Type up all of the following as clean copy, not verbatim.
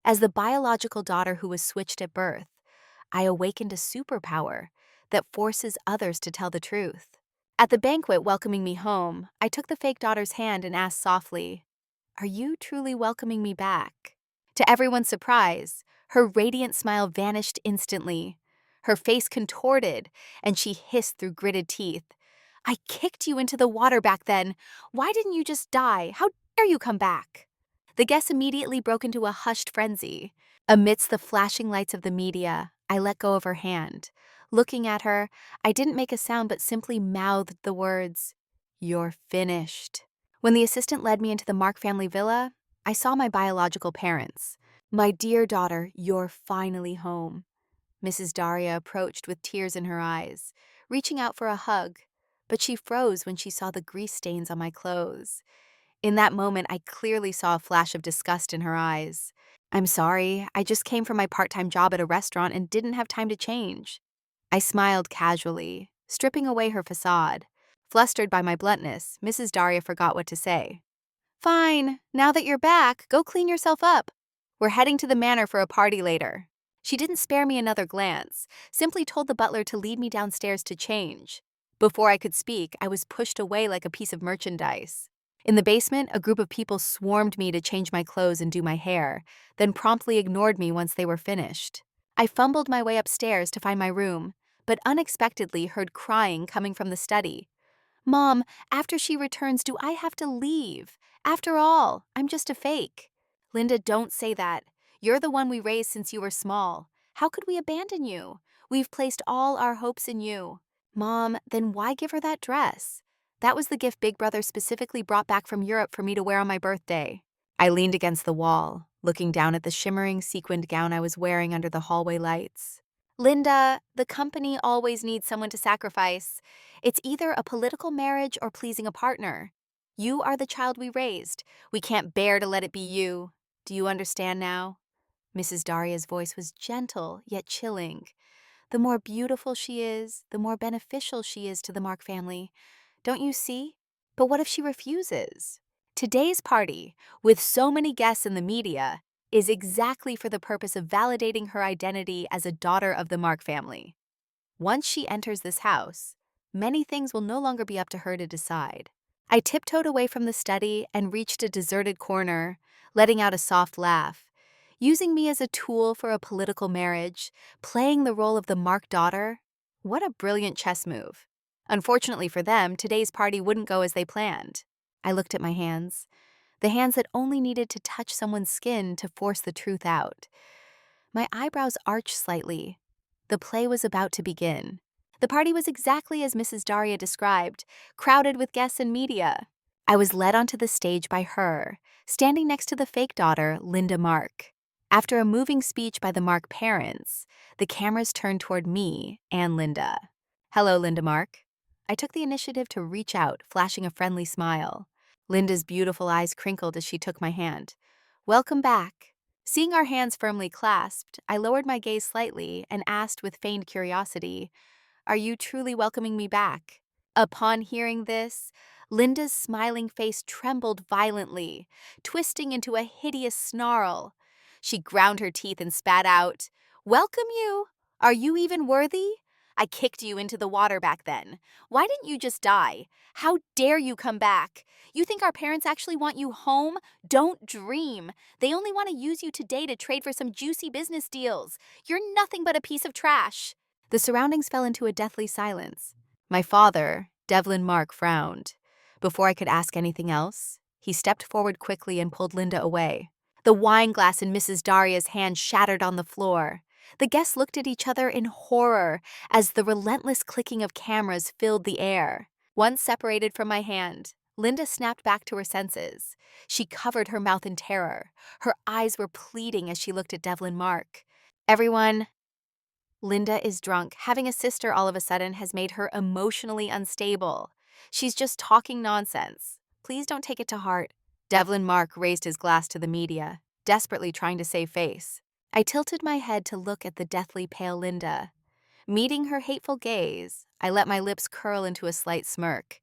As the biological daughter who was switched at birth, I awakened a superpower that forces others to tell the truth. At the banquet welcoming me home, I took the fake daughter's hand and asked softly, "Are you truly welcoming me back?" To everyone's surprise, her radiant smile vanished instantly. Her face contorted, and she hissed through gritted teeth, "I kicked you into the water back then. Why didn't you just die? How dare you come back?" The guests immediately broke into a hushed frenzy. Amidst the flashing lights of the media, I let go of her hand. Looking at her, I didn't make a sound but simply mouthed the words, "You're finished." When the assistant led me into the Mark family villa, I saw my biological parents. "My dear daughter, you're finally home." Mrs. Daria approached with tears in her eyes, reaching out for a hug, but she froze when she saw the grease stains on my clothes. In that moment, I clearly saw a flash of disgust in her eyes. "I'm sorry, I just came from my part-time job at a restaurant and didn't have time to change." I smiled casually, stripping away her facade. Flustered by my bluntness, Mrs. Daria forgot what to say. "Fine, now that you're back, go clean yourself up. We're heading to the manor for a party later." She didn't spare me another glance, simply told the butler to lead me downstairs to change. Before I could speak, I was pushed away like a piece of merchandise. In the basement, a group of people swarmed me to change my clothes and do my hair, then promptly ignored me once they were finished. I fumbled my way upstairs to find my room, but unexpectedly heard crying coming from the study. "Mom, after she returns, do I have to leave? After all, I'm just a fake." "Linda, don't say that. You're the one we raised since you were small. How could we abandon you? We've placed all our hopes in you." "Mom, then why give her that dress? That was the gift Big Brother specifically brought back from Europe for me to wear on my birthday." I leaned against the wall, looking down at the shimmering sequined gown I was wearing under the hallway lights. "Linda, the company always needs someone to sacrifice. It's either a political marriage or pleasing a partner. You are the child we raised. We can't bear to let it be you. Do you understand now?" Mrs. Daria's voice was gentle yet chilling. "The more beautiful she is, the more beneficial she is to the Mark family. Don't you see? But what if she refuses? Today's party, with so many guests in the media, is exactly for the purpose of validating her identity as a daughter of the Mark family. Once she enters this house, many things will no longer be up to her to decide." I tiptoed away from the study and reached a deserted corner, letting out a soft laugh. Using me as a tool for a political marriage, playing the role of the Mark daughter? What a brilliant chess move. Unfortunately for them, today's party wouldn't go as they planned. I looked at my hands, the hands that only needed to touch someone's skin to force the truth out. My eyebrows arched slightly. The play was about to begin. The party was exactly as Mrs. Daria described, crowded with guests and media. I was led onto the stage by her, standing next to the fake daughter, Linda Mark. After a moving speech by the Mark parents, the cameras turned toward me and Linda. "Hello, Linda Mark." I took the initiative to reach out, flashing a friendly smile. Linda's beautiful eyes crinkled as she took my hand. "Welcome back." Seeing our hands firmly clasped, I lowered my gaze slightly and asked with feigned curiosity, "Are you truly welcoming me back?" Upon hearing this, Linda's smiling face trembled violently, twisting into a hideous snarl. She ground her teeth and spat out, "Welcome you? Are you even worthy? I kicked you into the water back then. Why didn't you just die? How dare you come back? You think our parents actually want you home? Don't dream. They only want to use you today to trade for some juicy business deals. You're nothing but a piece of trash." The surroundings fell into a deathly silence. My father, Devlin Mark, frowned. Before I could ask anything else, he stepped forward quickly and pulled Linda away. The wine glass in Mrs. Daria's hand shattered on the floor. The guests looked at each other in horror as the relentless clicking of cameras filled the air. Once separated from my hand, Linda snapped back to her senses. She covered her mouth in terror. Her eyes were pleading as she looked at Devlin Mark. "Everyone, Linda is drunk. Having a sister all of a sudden has made her emotionally unstable. She's just talking nonsense. Please don't take it to heart." Devlin Mark raised his glass to the media, desperately trying to save face. I tilted my head to look at the deathly pale Linda. Meeting her hateful gaze, I let my lips curl into a slight smirk.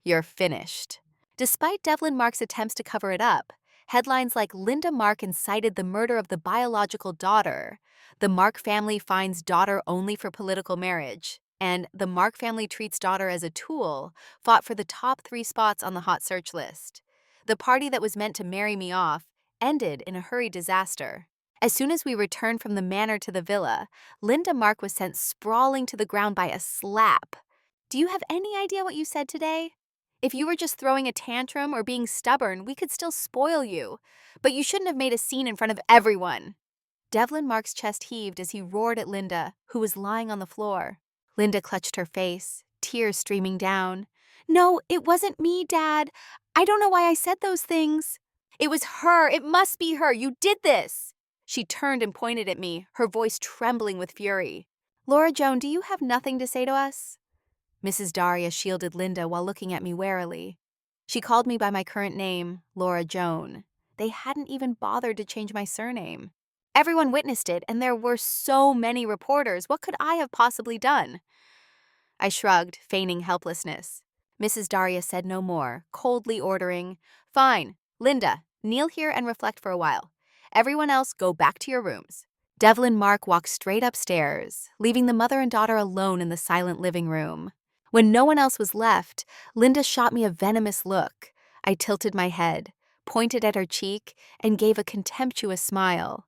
"You're finished." Despite Devlin Mark's attempts to cover it up, Headlines like Linda Mark incited the murder of the biological daughter, the Mark family finds daughter only for political marriage, and the Mark family treats daughter as a tool fought for the top 3 spots on the hot search list. The party that was meant to marry me off ended in a hurried disaster. As soon as we returned from the manor to the villa, Linda Mark was sent sprawling to the ground by a slap. Do you have any idea what you said today? If you were just throwing a tantrum or being stubborn, we could still spoil you. But you shouldn't have made a scene in front of everyone. Devlin Mark's chest heaved as he roared at Linda, who was lying on the floor. Linda clutched her face, tears streaming down. No, it wasn't me, Dad. I don't know why I said those things. It was her. It must be her. You did this. She turned and pointed at me, her voice trembling with fury. Laura Joan, do you have nothing to say to us? Mrs. Daria shielded Linda while looking at me warily. She called me by my current name, Laura Joan. They hadn't even bothered to change my surname. Everyone witnessed it, and there were so many reporters. What could I have possibly done? I shrugged, feigning helplessness. Mrs. Daria said no more, coldly ordering, Fine, Linda, kneel here and reflect for a while. Everyone else, go back to your rooms. Devlin Mark walked straight upstairs, leaving the mother and daughter alone in the silent living room. When no one else was left, Linda shot me a venomous look. I tilted my head, pointed at her cheek, and gave a contemptuous smile.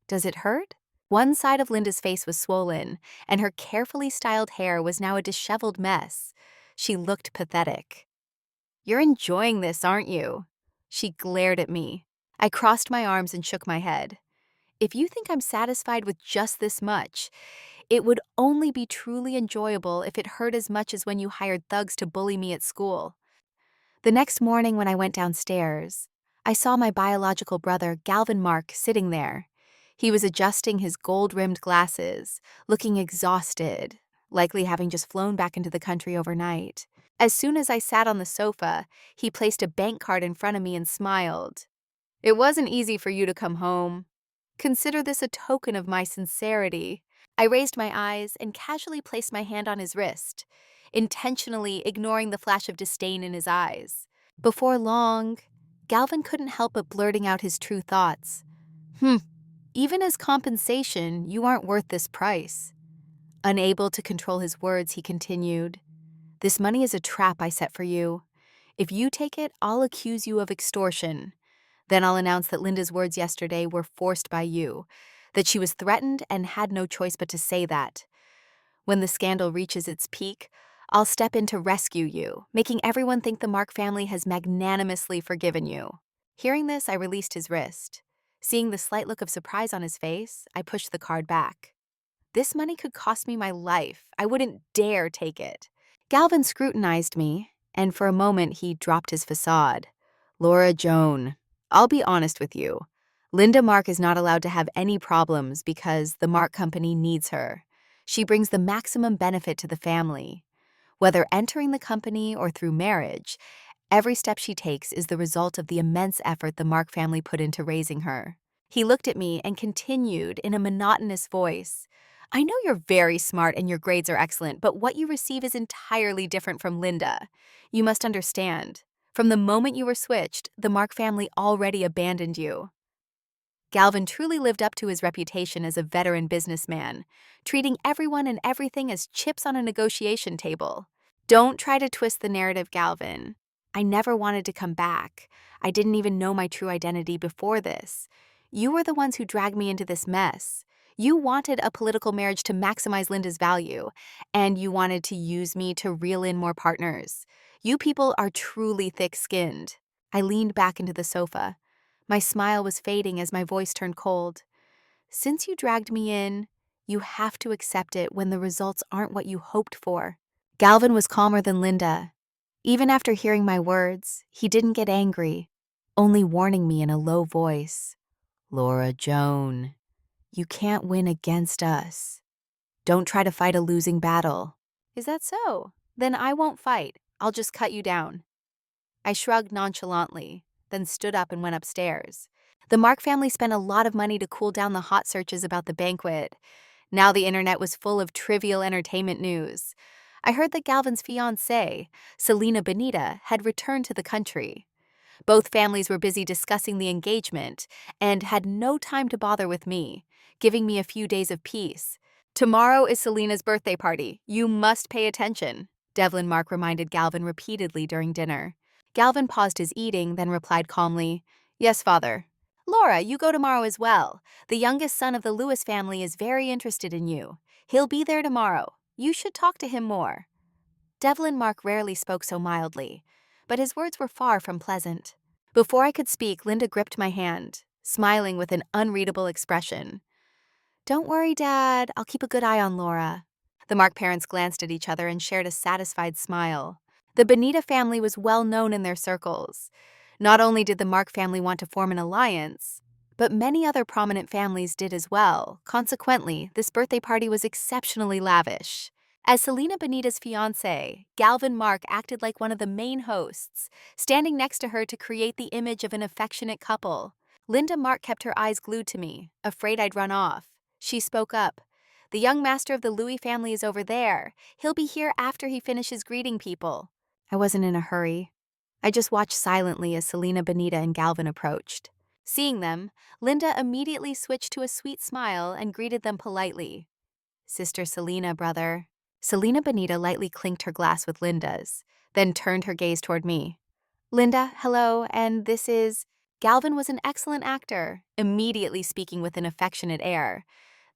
Does it hurt? One side of Linda's face was swollen, and her carefully styled hair was now a disheveled mess. She looked pathetic. You're enjoying this, aren't you? She glared at me. I crossed my arms and shook my head. If you think I'm satisfied with just this much, it would only be truly enjoyable if it hurt as much as when you hired thugs to bully me at school. The next morning when I went downstairs, I saw my biological brother, Galvin Mark, sitting there. He was adjusting his gold-rimmed glasses, looking exhausted, likely having just flown back into the country overnight. As soon as I sat on the sofa, he placed a bank card in front of me and smiled. It wasn't easy for you to come home. Consider this a token of my sincerity. I raised my eyes and casually placed my hand on his wrist, intentionally ignoring the flash of disdain in his eyes. Before long, Galvin couldn't help but blurting out his true thoughts. Even as compensation, you aren't worth this price. Unable to control his words, he continued, This money is a trap I set for you. If you take it, I'll accuse you of extortion. Then I'll announce that Linda's words yesterday were forced by you, that she was threatened and had no choice but to say that. When the scandal reaches its peak, I'll step in to rescue you, making everyone think the Mark family has magnanimously forgiven you. Hearing this, I released his wrist. Seeing the slight look of surprise on his face, I pushed the card back. This money could cost me my life. I wouldn't dare take it. Galvin scrutinized me, and for a moment he dropped his facade. Laura Joan, I'll be honest with you. Linda Mark is not allowed to have any problems because the Mark company needs her. She brings the maximum benefit to the family. Whether entering the company or through marriage, every step she takes is the result of the immense effort the Mark family put into raising her. He looked at me and continued in a monotonous voice. I know you're very smart and your grades are excellent, but what you receive is entirely different from Linda. You must understand. From the moment you were switched, the Mark family already abandoned you. Galvin truly lived up to his reputation as a veteran businessman, treating everyone and everything as chips on a negotiation table. Don't try to twist the narrative, Galvin. I never wanted to come back. I didn't even know my true identity before this. You were the ones who dragged me into this mess. You wanted a political marriage to maximize Linda's value, and you wanted to use me to reel in more partners. You people are truly thick-skinned. I leaned back into the sofa. My smile was fading as my voice turned cold. Since you dragged me in, you have to accept it when the results aren't what you hoped for. Galvin was calmer than Linda. Even after hearing my words, he didn't get angry, only warning me in a low voice. Laura Joan, you can't win against us. Don't try to fight a losing battle. Is that so? Then I won't fight. I'll just cut you down. I shrugged nonchalantly, then stood up and went upstairs. The Mark family spent a lot of money to cool down the hot searches about the banquet. Now the internet was full of trivial entertainment news. I heard that Galvin's fiancée, Selena Benita, had returned to the country. Both families were busy discussing the engagement and had no time to bother with me, giving me a few days of peace. "Tomorrow is Selena's birthday party. You must pay attention," Devlin Mark reminded Galvin repeatedly during dinner. Galvin paused his eating, then replied calmly, "Yes, father." "Laura, you go tomorrow as well. The youngest son of the Lewis family is very interested in you. He'll be there tomorrow. You should talk to him more." Devlin Mark rarely spoke so mildly, but his words were far from pleasant. Before I could speak, Linda gripped my hand, smiling with an unreadable expression. "Don't worry, Dad. I'll keep a good eye on Laura." The Mark parents glanced at each other and shared a satisfied smile. The Bonita family was well known in their circles. Not only did the Mark family want to form an alliance, but many other prominent families did as well. Consequently, this birthday party was exceptionally lavish. As Selena Bonita's fiancé, Galvin Mark acted like one of the main hosts, standing next to her to create the image of an affectionate couple. Linda Mark kept her eyes glued to me, afraid I'd run off. She spoke up. "The young master of the Louis family is over there. He'll be here after he finishes greeting people." I wasn't in a hurry. I just watched silently as Selena Bonita and Galvin approached. Seeing them, Linda immediately switched to a sweet smile and greeted them politely. "Sister Selena, brother." Selena Bonita lightly clinked her glass with Linda's, then turned her gaze toward me. "Linda, hello, and this is—" Galvin was an excellent actor, immediately speaking with an affectionate air.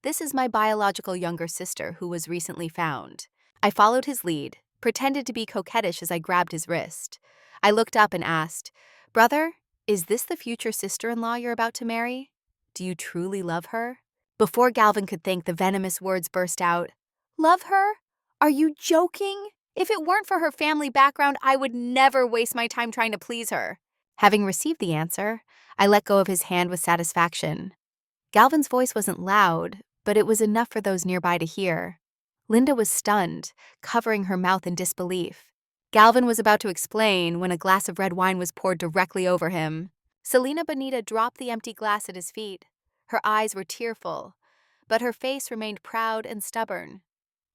"This is my biological younger sister who was recently found." I followed his lead, pretended to be coquettish as I grabbed his wrist. I looked up and asked, "Brother, is this the future sister-in-law you're about to marry? Do you truly love her?" Before Galvin could think, the venomous words burst out. "Love her? Are you joking? If it weren't for her family background, I would never waste my time trying to please her." Having received the answer, I let go of his hand with satisfaction. Galvin's voice wasn't loud, but it was enough for those nearby to hear. Linda was stunned, covering her mouth in disbelief. Galvin was about to explain when a glass of red wine was poured directly over him. Selena Bonita dropped the empty glass at his feet. Her eyes were tearful, but her face remained proud and stubborn.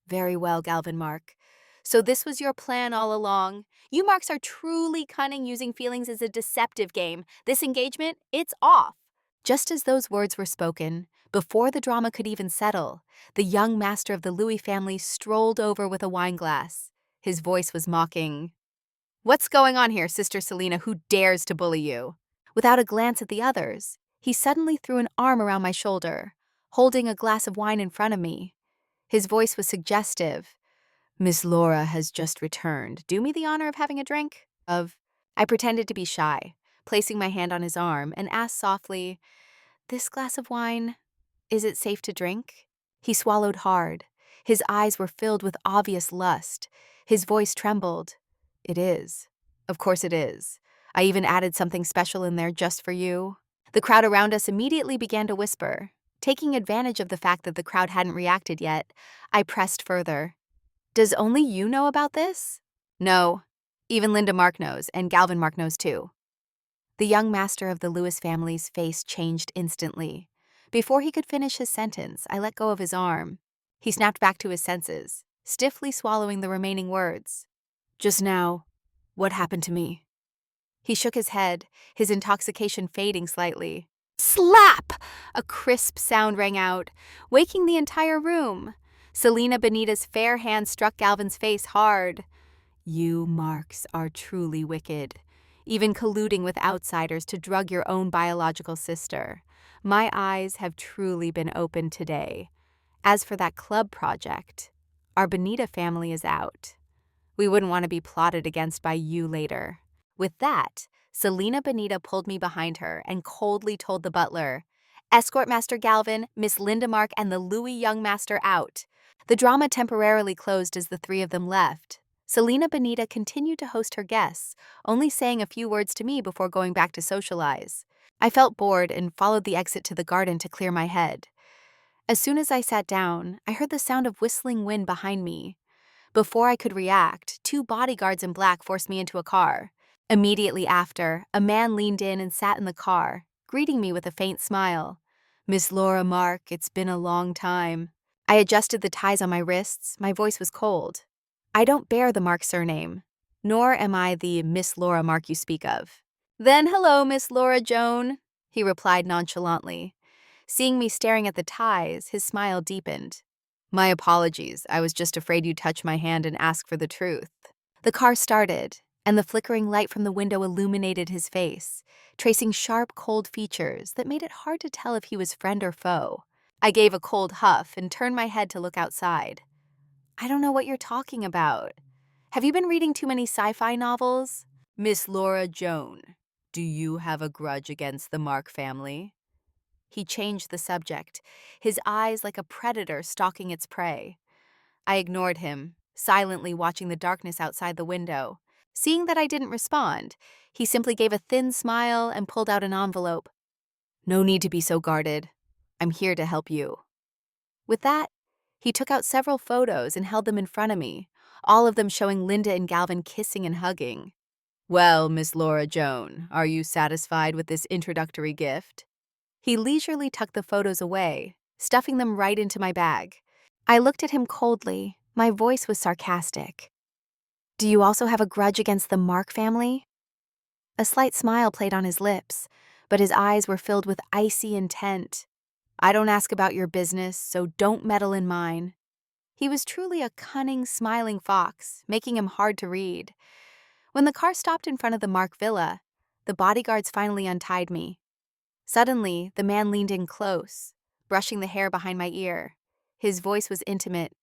"Very well, Galvin Mark. So this was your plan all along? You Marks are truly cunning, using feelings as a deceptive game. This engagement, it's off." Just as those words were spoken, before the drama could even settle, the young master of the Louis family strolled over with a wineglass. His voice was mocking. "What's going on here, Sister Selena? Who dares to bully you?" Without a glance at the others, he suddenly threw an arm around my shoulder, holding a glass of wine in front of me. His voice was suggestive. "Miss Laura has just returned. Do me the honor of having a drink?" I pretended to be shy, placing my hand on his arm, and asked softly, "This glass of wine, is it safe to drink?" He swallowed hard. His eyes were filled with obvious lust. His voice trembled. "It is. Of course it is. I even added something special in there just for you." The crowd around us immediately began to whisper. Taking advantage of the fact that the crowd hadn't reacted yet, I pressed further. "Does only you know about this?" "No. Even Linda Mark knows, and Galvin Mark knows too." The young master of the Lewis family's face changed instantly. Before he could finish his sentence, I let go of his arm. He snapped back to his senses, stiffly swallowing the remaining words. "Just now, what happened to me?" He shook his head, his intoxication fading slightly. Slap! A crisp sound rang out, waking the entire room. Selena Bonita's fair hand struck Galvin's face hard. "You Marks are truly wicked, even colluding with outsiders to drug your own biological sister. My eyes have truly been opened today. As for that club project, our Bonita family is out. We wouldn't want to be plotted against by you later." With that, Selena Bonita pulled me behind her and coldly told the butler, "Escort Master Galvin, Miss Linda Mark, and the Louis young master out." The drama temporarily closed as the three of them left. Selena Bonita continued to host her guests, only saying a few words to me before going back to socialize. I felt bored and followed the exit to the garden to clear my head. As soon as I sat down, I heard the sound of whistling wind behind me. Before I could react, two bodyguards in black forced me into a car. Immediately after, a man leaned in and sat in the car, greeting me with a faint smile. "Miss Laura Mark, it's been a long time." I adjusted the ties on my wrists. My voice was cold. "I don't bear the Mark surname, nor am I the Miss Laura Mark you speak of." Then hello, Miss Laura Joan, he replied nonchalantly. Seeing me staring at the ties, his smile deepened. My apologies, I was just afraid you'd touch my hand and ask for the truth. The car started, and the flickering light from the window illuminated his face, tracing sharp, cold features that made it hard to tell if he was friend or foe. I gave a cold huff and turned my head to look outside. I don't know what you're talking about. Have you been reading too many sci-fi novels? Miss Laura Joan, do you have a grudge against the Mark family? He changed the subject, his eyes like a predator stalking its prey. I ignored him, silently watching the darkness outside the window. Seeing that I didn't respond, he simply gave a thin smile and pulled out an envelope. No need to be so guarded. I'm here to help you. With that, he took out several photos and held them in front of me, all of them showing Linda and Galvin kissing and hugging. Well, Miss Laura Joan, are you satisfied with this introductory gift? He leisurely tucked the photos away, stuffing them right into my bag. I looked at him coldly. My voice was sarcastic. Do you also have a grudge against the Mark family? A slight smile played on his lips, but his eyes were filled with icy intent. I don't ask about your business, so don't meddle in mine. He was truly a cunning, smiling fox, making him hard to read. When the car stopped in front of the Mark villa, the bodyguards finally untied me. Suddenly, the man leaned in close, brushing the hair behind my ear. His voice was intimate.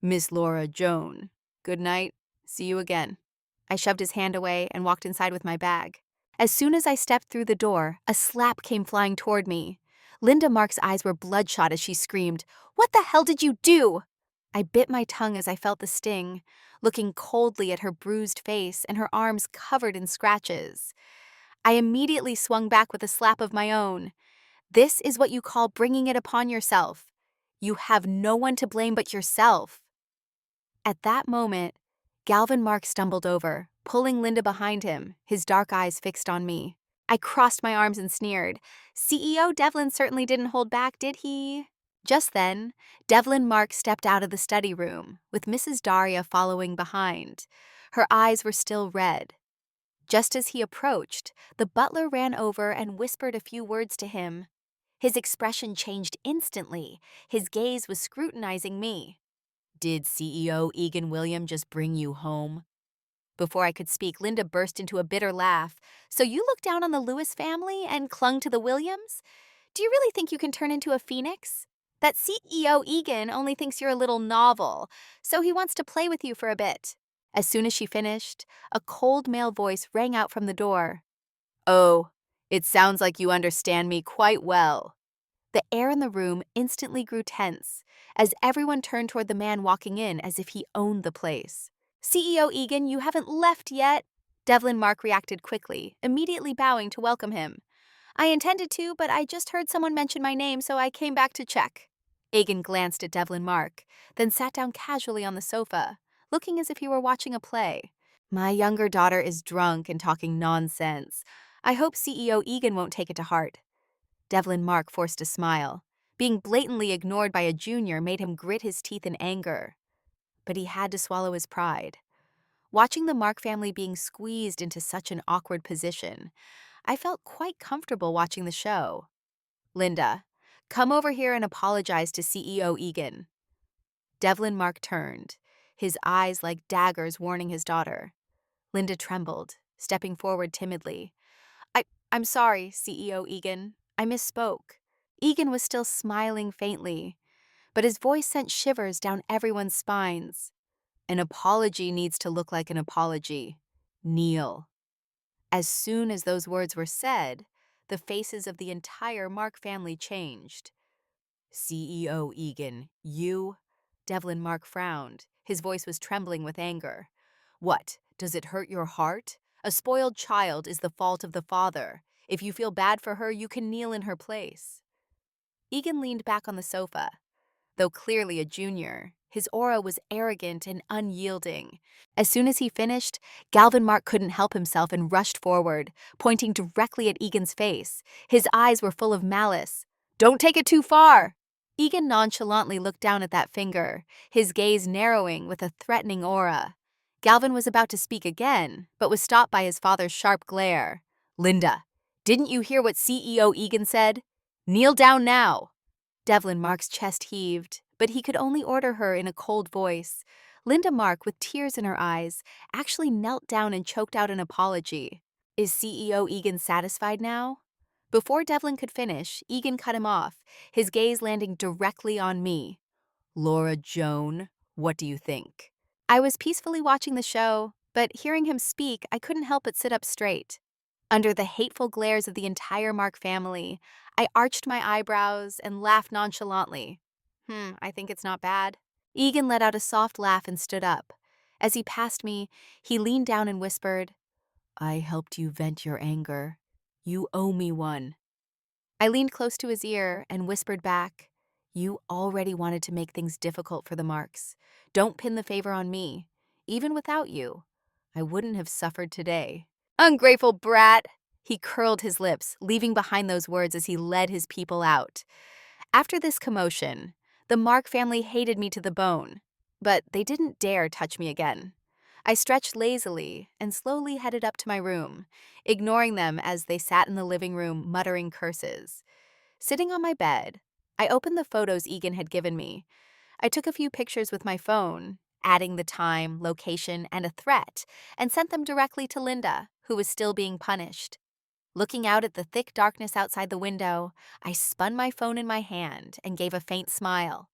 Miss Laura Joan, good night. See you again. I shoved his hand away and walked inside with my bag. As soon as I stepped through the door, a slap came flying toward me. Linda Mark's eyes were bloodshot as she screamed, "What the hell did you do?" I bit my tongue as I felt the sting, looking coldly at her bruised face and her arms covered in scratches. I immediately swung back with a slap of my own. This is what you call bringing it upon yourself. You have no one to blame but yourself. At that moment, Galvin Mark stumbled over, pulling Linda behind him, his dark eyes fixed on me. I crossed my arms and sneered. CEO Devlin certainly didn't hold back, did he? Just then, Devlin Mark stepped out of the study room, with Mrs. Daria following behind. Her eyes were still red. Just as he approached, the butler ran over and whispered a few words to him. His expression changed instantly. His gaze was scrutinizing me. Did CEO Egan William just bring you home? Before I could speak, Linda burst into a bitter laugh. So you looked down on the Lewis family and clung to the Williams? Do you really think you can turn into a phoenix? That CEO Egan only thinks you're a little novel, so he wants to play with you for a bit. As soon as she finished, a cold male voice rang out from the door. Oh, it sounds like you understand me quite well. The air in the room instantly grew tense, as everyone turned toward the man walking in as if he owned the place. CEO Egan, you haven't left yet? Devlin Mark reacted quickly, immediately bowing to welcome him. I intended to, but I just heard someone mention my name, so I came back to check. Egan glanced at Devlin Mark, then sat down casually on the sofa, looking as if he were watching a play. My younger daughter is drunk and talking nonsense. I hope CEO Egan won't take it to heart. Devlin Mark forced a smile. Being blatantly ignored by a junior made him grit his teeth in anger. But he had to swallow his pride. Watching the Mark family being squeezed into such an awkward position, I felt quite comfortable watching the show. Linda, come over here and apologize to CEO Egan. Devlin Mark turned, his eyes like daggers warning his daughter. Linda trembled, stepping forward timidly. I'm sorry, CEO Egan. I misspoke. Egan was still smiling faintly, but his voice sent shivers down everyone's spines. An apology needs to look like an apology. Kneel. As soon as those words were said, the faces of the entire Mark family changed. CEO Egan, you? Devlin Mark frowned. His voice was trembling with anger. What, does it hurt your heart? A spoiled child is the fault of the father. If you feel bad for her, you can kneel in her place. Egan leaned back on the sofa. Though clearly a junior, his aura was arrogant and unyielding. As soon as he finished, Galvin Mark couldn't help himself and rushed forward, pointing directly at Egan's face. His eyes were full of malice. Don't take it too far! Egan nonchalantly looked down at that finger, his gaze narrowing with a threatening aura. Galvin was about to speak again, but was stopped by his father's sharp glare. Linda, didn't you hear what CEO Egan said? Kneel down now. Devlin Mark's chest heaved, but he could only order her in a cold voice. Linda Mark, with tears in her eyes, actually knelt down and choked out an apology. Is CEO Egan satisfied now? Before Devlin could finish, Egan cut him off, his gaze landing directly on me. Laura Joan, what do you think? I was peacefully watching the show, but hearing him speak, I couldn't help but sit up straight. Under the hateful glares of the entire Mark family, I arched my eyebrows and laughed nonchalantly. I think it's not bad. Egan let out a soft laugh and stood up. As he passed me, he leaned down and whispered, I helped you vent your anger. You owe me one. I leaned close to his ear and whispered back, You already wanted to make things difficult for the Marks. Don't pin the favor on me. Even without you, I wouldn't have suffered today. Ungrateful brat! He curled his lips, leaving behind those words as he led his people out. After this commotion, the Mark family hated me to the bone, but they didn't dare touch me again. I stretched lazily and slowly headed up to my room, ignoring them as they sat in the living room muttering curses. Sitting on my bed, I opened the photos Egan had given me. I took a few pictures with my phone, adding the time, location, and a threat, and sent them directly to Linda, who was still being punished. Looking out at the thick darkness outside the window, I spun my phone in my hand and gave a faint smile.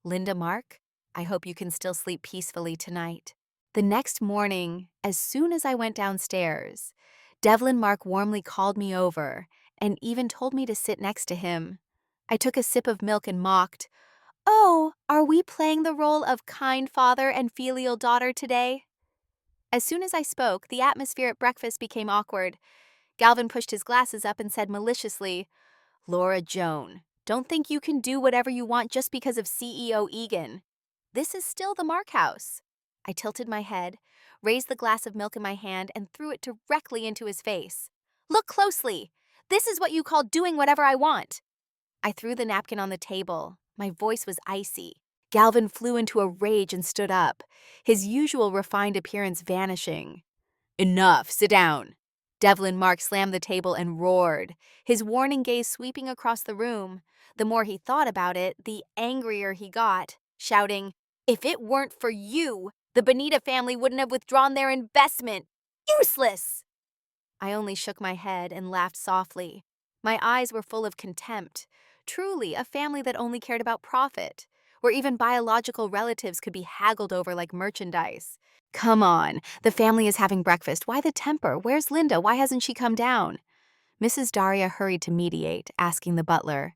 Linda Mark, I hope you can still sleep peacefully tonight. The next morning, as soon as I went downstairs, Devlin Mark warmly called me over and even told me to sit next to him. I took a sip of milk and mocked, Oh, are we playing the role of kind father and filial daughter today? As soon as I spoke, the atmosphere at breakfast became awkward. Galvin pushed his glasses up and said maliciously, Laura Joan, don't think you can do whatever you want just because of CEO Egan. This is still the Mark house. I tilted my head, raised the glass of milk in my hand, and threw it directly into his face. Look closely. This is what you call doing whatever I want. I threw the napkin on the table. My voice was icy. Galvin flew into a rage and stood up, his usual refined appearance vanishing. Enough, sit down. Devlin Mark slammed the table and roared, his warning gaze sweeping across the room. The more he thought about it, the angrier he got, shouting, If it weren't for you, the Bonita family wouldn't have withdrawn their investment. Useless! I only shook my head and laughed softly. My eyes were full of contempt. Truly, a family that only cared about profit, where even biological relatives could be haggled over like merchandise. Come on, the family is having breakfast. Why the temper? Where's Linda? Why hasn't she come down? Mrs. Daria hurried to mediate, asking the butler.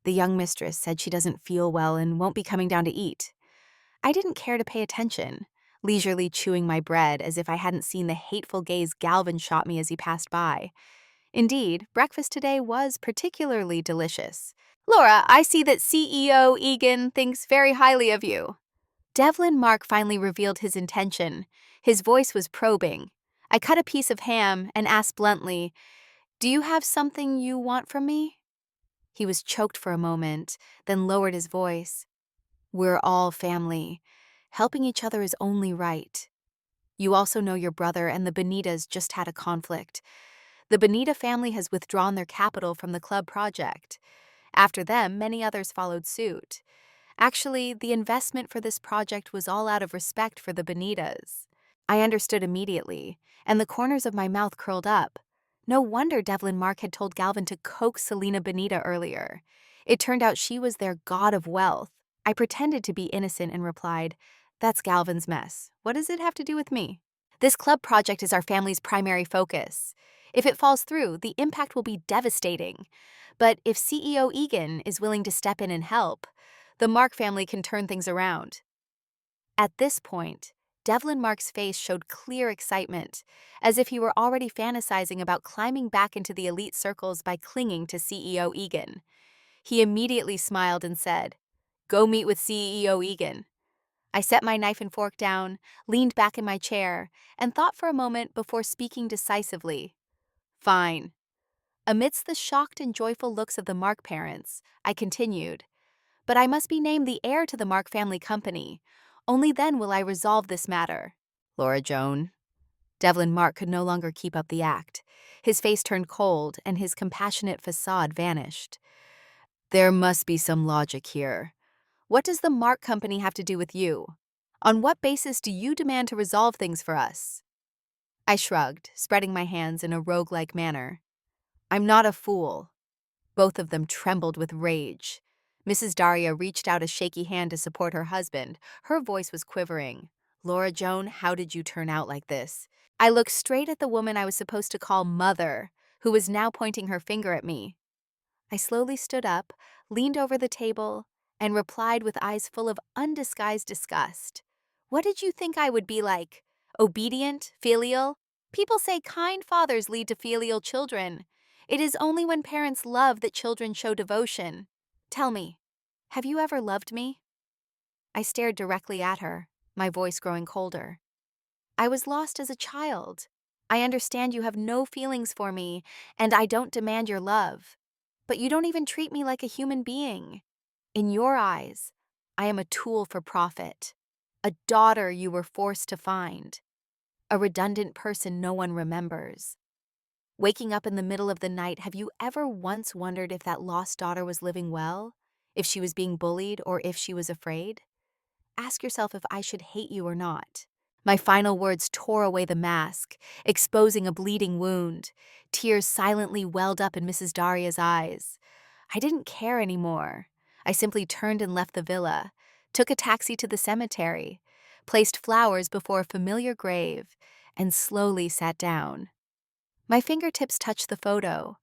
The young mistress said she doesn't feel well and won't be coming down to eat. I didn't care to pay attention, leisurely chewing my bread as if I hadn't seen the hateful gaze Galvin shot me as he passed by. Indeed, breakfast today was particularly delicious. Laura, I see that CEO Egan thinks very highly of you. Devlin Mark finally revealed his intention. His voice was probing. I cut a piece of ham and asked bluntly, Do you have something you want from me? He was choked for a moment, then lowered his voice. We're all family. Helping each other is only right. You also know your brother and the Bonitas just had a conflict. The Bonita family has withdrawn their capital from the club project. After them, many others followed suit. Actually, the investment for this project was all out of respect for the Bonitas. I understood immediately, and the corners of my mouth curled up. No wonder Devlin Mark had told Galvin to coax Selena Bonita earlier. It turned out she was their god of wealth. I pretended to be innocent and replied, That's Galvin's mess. What does it have to do with me? This club project is our family's primary focus. If it falls through, the impact will be devastating. But if CEO Egan is willing to step in and help, the Mark family can turn things around. At this point, Devlin Mark's face showed clear excitement, as if he were already fantasizing about climbing back into the elite circles by clinging to CEO Egan. He immediately smiled and said, Go meet with CEO Egan. I set my knife and fork down, leaned back in my chair, and thought for a moment before speaking decisively. Fine. Amidst the shocked and joyful looks of the Mark parents, I continued, But I must be named the heir to the Mark family company. Only then will I resolve this matter. Laura Joan. Devlin Mark could no longer keep up the act. His face turned cold, and his compassionate facade vanished. There must be some logic here. What does the Mark Company have to do with you? On what basis do you demand to resolve things for us? I shrugged, spreading my hands in a roguelike manner. I'm not a fool. Both of them trembled with rage. Mrs. Daria reached out a shaky hand to support her husband. Her voice was quivering. Laura Joan, how did you turn out like this? I looked straight at the woman I was supposed to call Mother, who was now pointing her finger at me. I slowly stood up, leaned over the table, and replied with eyes full of undisguised disgust. What did you think I would be like? Obedient? Filial? People say kind fathers lead to filial children. It is only when parents love that children show devotion. Tell me, have you ever loved me? I stared directly at her, my voice growing colder. I was lost as a child. I understand you have no feelings for me, and I don't demand your love. But you don't even treat me like a human being. In your eyes, I am a tool for profit, a daughter you were forced to find, a redundant person no one remembers. Waking up in the middle of the night, have you ever once wondered if that lost daughter was living well? If she was being bullied or if she was afraid? Ask yourself if I should hate you or not. My final words tore away the mask, exposing a bleeding wound. Tears silently welled up in Mrs. Daria's eyes. I didn't care anymore. I simply turned and left the villa, took a taxi to the cemetery, placed flowers before a familiar grave, and slowly sat down. My fingertips touched the photo.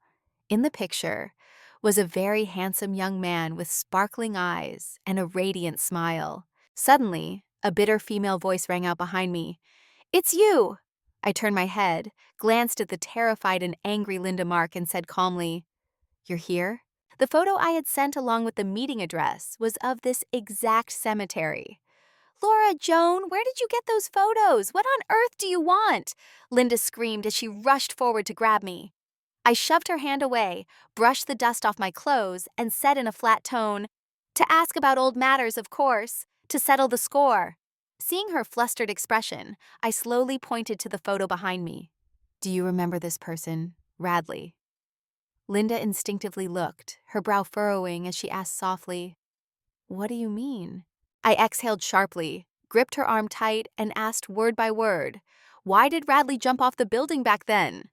In the picture was a very handsome young man with sparkling eyes and a radiant smile. Suddenly, a bitter female voice rang out behind me. It's you! I turned my head, glanced at the terrified and angry Linda Mark, and said calmly, You're here? The photo I had sent along with the meeting address was of this exact cemetery. Laura Joan, where did you get those photos? What on earth do you want? Linda screamed as she rushed forward to grab me. I shoved her hand away, brushed the dust off my clothes, and said in a flat tone, To ask about old matters, of course, to settle the score. Seeing her flustered expression, I slowly pointed to the photo behind me. Do you remember this person, Radley? Linda instinctively looked, her brow furrowing as she asked softly, What do you mean? I exhaled sharply, gripped her arm tight, and asked word by word, Why did Radley jump off the building back then?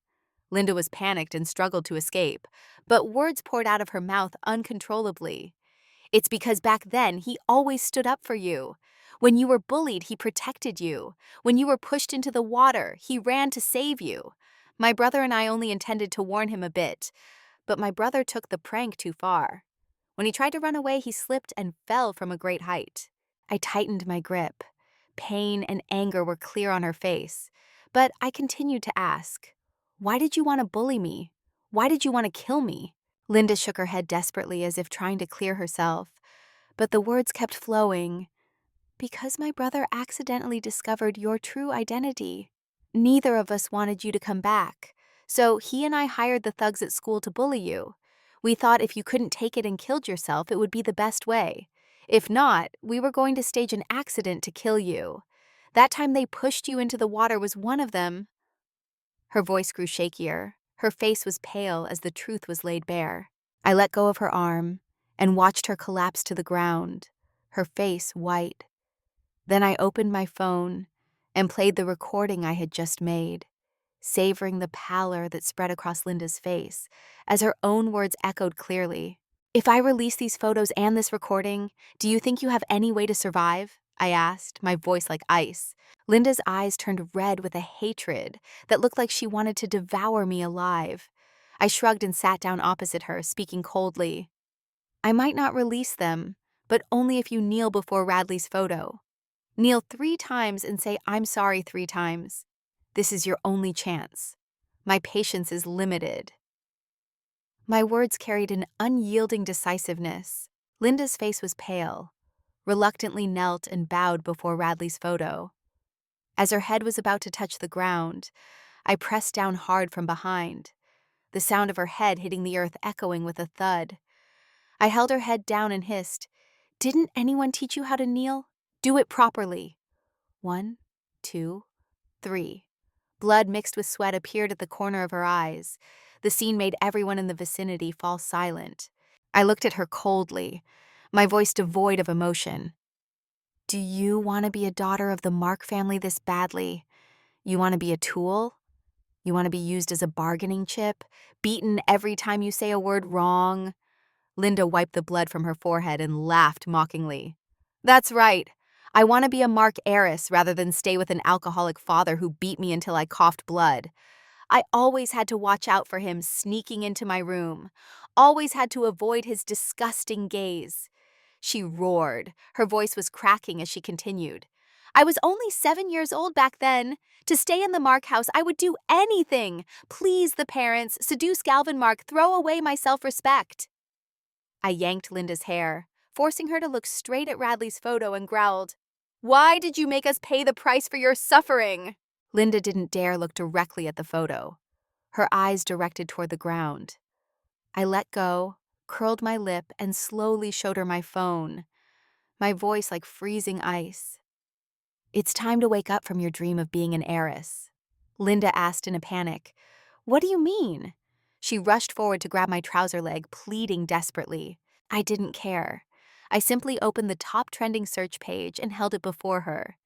Linda was panicked and struggled to escape, but words poured out of her mouth uncontrollably. It's because back then he always stood up for you. When you were bullied, he protected you. When you were pushed into the water, he ran to save you. My brother and I only intended to warn him a bit, but my brother took the prank too far. When he tried to run away, he slipped and fell from a great height. I tightened my grip. Pain and anger were clear on her face, but I continued to ask, Why did you want to bully me? Why did you want to kill me? Linda shook her head desperately as if trying to clear herself, but the words kept flowing. Because my brother accidentally discovered your true identity. Neither of us wanted you to come back, so he and I hired the thugs at school to bully you. We thought if you couldn't take it and killed yourself, it would be the best way. If not, we were going to stage an accident to kill you. That time they pushed you into the water was one of them. Her voice grew shakier. Her face was pale as the truth was laid bare. I let go of her arm and watched her collapse to the ground, her face white. Then I opened my phone and played the recording I had just made, savoring the pallor that spread across Linda's face as her own words echoed clearly. If I release these photos and this recording, do you think you have any way to survive? I asked, my voice like ice. Linda's eyes turned red with a hatred that looked like she wanted to devour me alive. I shrugged and sat down opposite her, speaking coldly. I might not release them, but only if you kneel before Radley's photo. Kneel 3 times and say, I'm sorry 3 times. This is your only chance. My patience is limited. My words carried an unyielding decisiveness. Linda's face was pale, reluctantly knelt and bowed before Radley's photo. As her head was about to touch the ground, I pressed down hard from behind, the sound of her head hitting the earth echoing with a thud. I held her head down and hissed, Didn't anyone teach you how to kneel? Do it properly. 1, 2, 3. Blood mixed with sweat appeared at the corner of her eyes. The scene made everyone in the vicinity fall silent. I looked at her coldly, my voice devoid of emotion. Do you want to be a daughter of the Mark family this badly? You want to be a tool? You want to be used as a bargaining chip? Beaten every time you say a word wrong? Linda wiped the blood from her forehead and laughed mockingly. That's right. I want to be a Mark heiress rather than stay with an alcoholic father who beat me until I coughed blood. I always had to watch out for him sneaking into my room, always had to avoid his disgusting gaze. She roared. Her voice was cracking as she continued. I was only 7 years old back then. To stay in the Mark house, I would do anything. Please the parents, seduce Galvin Mark, throw away my self-respect. I yanked Linda's hair, forcing her to look straight at Radley's photo and growled, Why did you make us pay the price for your suffering? Linda didn't dare look directly at the photo, her eyes directed toward the ground. I let go, curled my lip, and slowly showed her my phone, my voice like freezing ice. It's time to wake up from your dream of being an heiress. Linda asked in a panic. What do you mean? She rushed forward to grab my trouser leg, pleading desperately. I didn't care. I simply opened the top trending search page and held it before her.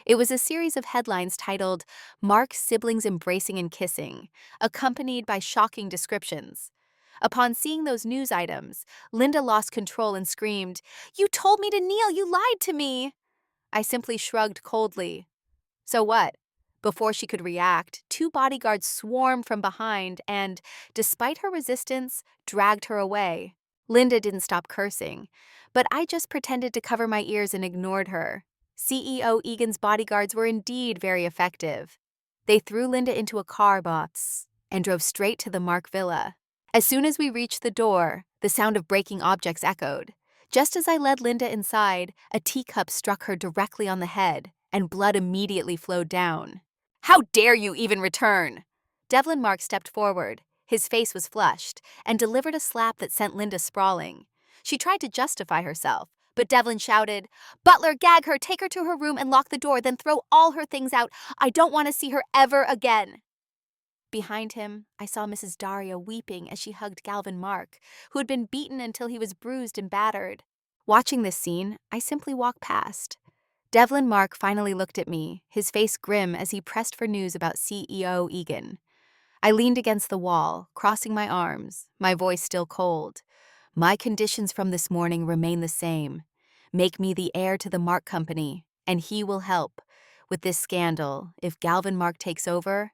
It was a series of headlines titled, Mark's Siblings Embracing and Kissing, accompanied by shocking descriptions. Upon seeing those news items, Linda lost control and screamed, You told me to kneel! You lied to me! I simply shrugged coldly. So what? Before she could react, 2 bodyguards swarmed from behind and, despite her resistance, dragged her away. Linda didn't stop cursing, but I just pretended to cover my ears and ignored her. CEO Egan's bodyguards were indeed very effective. They threw Linda into a car box and drove straight to the Mark villa. As soon as we reached the door, the sound of breaking objects echoed. Just as I led Linda inside, a teacup struck her directly on the head, and blood immediately flowed down. How dare you even return? Devlin Mark stepped forward. His face was flushed, and delivered a slap that sent Linda sprawling. She tried to justify herself, but Devlin shouted, Butler, gag her, take her to her room and lock the door, then throw all her things out. I don't want to see her ever again. Behind him, I saw Mrs. Daria weeping as she hugged Galvin Mark, who had been beaten until he was bruised and battered. Watching this scene, I simply walked past. Devlin Mark finally looked at me, his face grim as he pressed for news about CEO Egan. I leaned against the wall, crossing my arms, my voice still cold. My conditions from this morning remain the same. Make me the heir to the Mark Company, and he will help. With this scandal, if Galvin Mark takes over,